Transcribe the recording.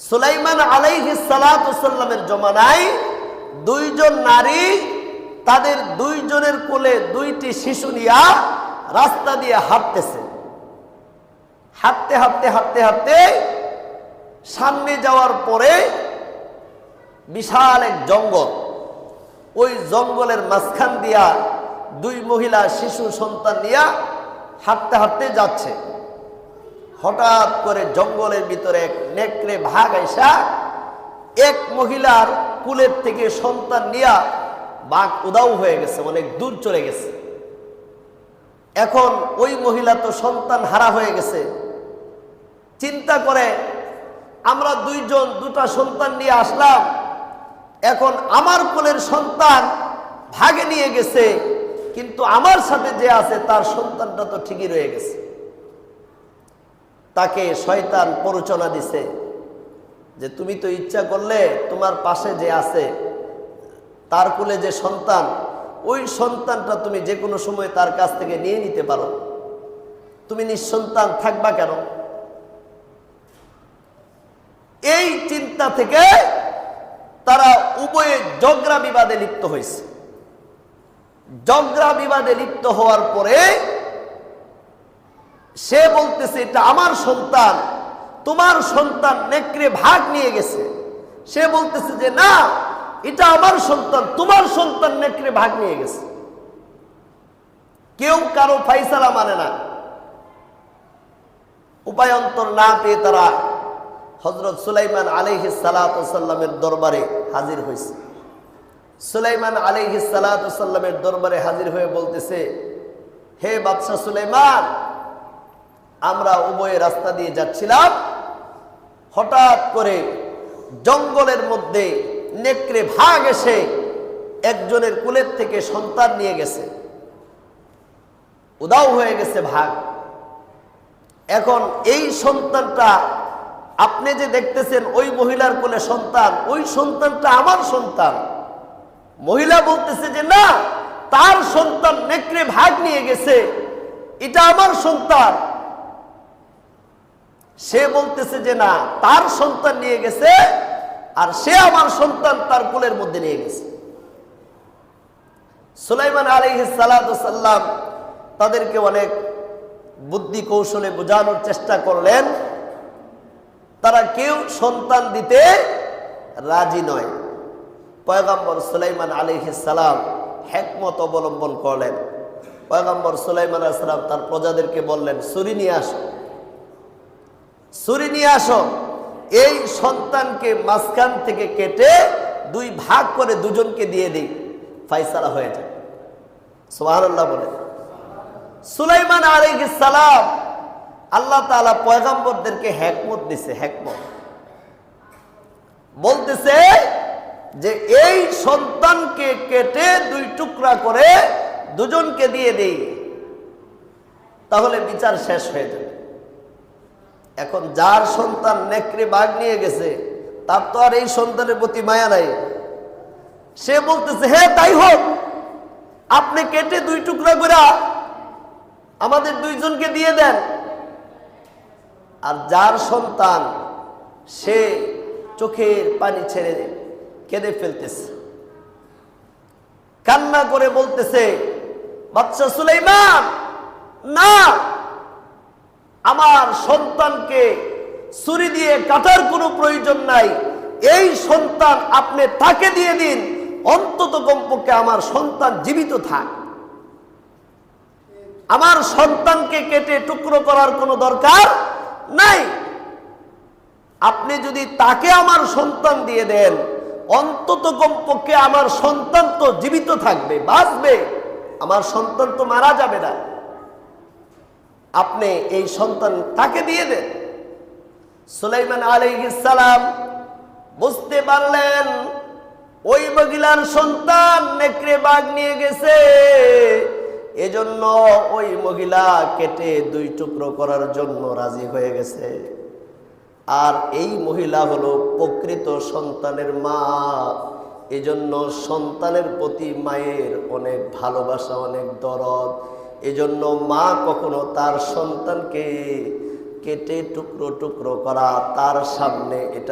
সুলাইমান আলাইহিস সালাতু সাল্লামের জমানায় দুইজন নারী তাদের দুইজনের কোলে দুইটি শিশু নিয়ে রাস্তা দিয়ে হাঁটতেছে। হাঁটতে হাঁটতে হাঁটতে হাঁটতে সামনে যাওয়ার পরে বিশাল এক জঙ্গল, ওই জঙ্গলের মাঝখান দিয়া দুই মহিলা শিশু সন্তান নিয়ে হাঁটতে হাঁটতে যাচ্ছে। হঠাৎ করে জঙ্গলের ভিতরে এক নেকড়ে ভাগ আইসা এক মহিলার কুলের থেকে সন্তান নিয়ে বাঘ উদাও হয়ে গেছে, অনেক দূর চলে গেছে। এখন ওই মহিলা তো সন্তান হারা হয়ে গেছে, চিন্তা করে আমরা দুইজন দুটা সন্তান নিয়ে আসলাম, এখন আমার কোলের সন্তান ভাগে নিয়ে গেছে, কিন্তু আমার সাথে যে আছে তার সন্তানটা তো ঠিকই রয়ে গেছে। তাকে শয়তান প্ররোচনা দিছে যে তুমি তো ইচ্ছা করলে তোমার পাশে যে আছে তার কোলে যে সন্তান, ওই সন্তানটা তুমি যে কোনো সময় তার কাছ থেকে নিয়ে নিতে পারো, তুমি নিঃসন্তান থাকবা কেন? এই চিন্তা থেকে তারা উভয়ে ঝগড়া বিবাদে লিপ্ত হয়েছে। ঝগড়া বিবাদে লিপ্ত হওয়ার পরে সে বলতেছে এটা আমার সন্তান, তোমার সন্তান নেকড়ে ভাগ নিয়ে গেছে। সে বলতেছে যে না, এটা আমার সন্তান, তোমার সন্তান নেকড়ে ভাগ নিয়ে গেছে। কেউ কারো ফাইসালা মানে না। উপায়ন্তর না পেয়ে তারা হযরত সুলাইমান আলাইহিস সালাতু সাল্লামের দরবারে হাজির হয়েছে। সুলাইমান আলাইহিস সালাতু সাল্লামের দরবারে হাজির হয়ে বলতেছে, হে বাদশা সুলাইমান, আমরা উভয় রাস্তা দিয়ে যাচ্ছিলাম, হঠাৎ করে জঙ্গলের মধ্যে নেকড়ে ভাগ এসে একজনের কুলের থেকে সন্তান নিয়ে গেছে, উদাও হয়ে গেছে ভাগ। এখন এই সন্তানটা আপনি যে দেখতেছেন ওই মহিলার কোলে সন্তান, ওই সন্তানটা আমার সন্তান। মহিলা বলতেছে যে না, তার সন্তান নেকড়ে ভাগ নিয়ে গেছে, এটা আমার সন্তান। সে বলতেছে যে না, তার সন্তান নিয়ে গেছে আর সে আমার সন্তান তার কোলের মধ্যে নিয়ে গেছে। সুলাইমান আলাইহিস সালাতু সাল্লাম তাদেরকে অনেক বুদ্ধি কৌশলে বোঝানোর চেষ্টা করলেন, তারা কেউ সন্তান দিতে রাজি নয়। পয়গম্বর সুলাইমান আলাইহিস সালাম হিকমত অবলম্বন করলেন। পয়গম্বর সুলাইমান আলাইহিস সালাম তার প্রজাদেরকে বললেন, ছুরি নিয়ে আসো, ছুরি নিয়ে আসো, এই সন্তানকে মাঝখান থেকে কেটে দুই ভাগ করে দুজনকে দিয়ে দিই, ফায়সালা হয়ে যায়। সুবহানাল্লাহ বলে। সুলাইমান আলাইহিস সালাম, আল্লাহ তাআলা পয়গম্বরদেরকে হিকমত দিছে। হিকমত বলতেছে যে এই সন্তানকে কেটে দুই টুকরা করে দুজনকে দিয়ে দেই, তাহলে বিচার শেষ হয়ে যাবে। এখন যার সন্তান নেকড়ে বাঘ নিয়ে গেছে তার তো আর এই সন্তানের প্রতি মায়া নাই। সে বলতেছে হ্যাঁ তাই হোক, আপনি কেটে দুই টুকরা করে আমাদের দুইজনকে দিয়ে দেন। আর যার সন্তান, সে চোখের পানি ছেড়ে কেঁদে ফেলতেছে, কান্না করে বলতেছে, বাদশা সুলাইমান, না, আমার সন্তানকে ছুরি দিয়ে কাটার কোনো প্রয়োজন নাই, এই সন্তান আপনি তাকে দিয়ে দিন, অন্তত কমপক্ষে আমার সন্তান জীবিত থাক। আমার সন্তানকে কেটে টুকরো করার কোনো দরকার নাই। আপনি যদি তাকে আমার সন্তান দিয়ে দেন, অন্তত কমপক্ষে আমার সন্তান তো জীবিত থাকবে, বাঁচবে, আমার সন্তান তো মারা যাবে না। আপনি এই সন্তান তাকে দিয়ে দেন। সুলাইমান আলাইহিস সালাম বুঝতে পারলেন ওই মহিলার সন্তান নেকড়ে বাঘ নিয়ে গেছে, এজন্য ওই মহিলা কেটে দুই টুকরো করার জন্য রাজি হয়ে গেছে। আর এই মহিলা হলো প্রকৃত সন্তানের মা, এজন্য সন্তানের প্রতি মায়ের অনেক ভালোবাসা, অনেক দরদ। এজন্য মা কখনো তার সন্তানকে কেটে টুকরো টুকরো করা তার সামনে এটা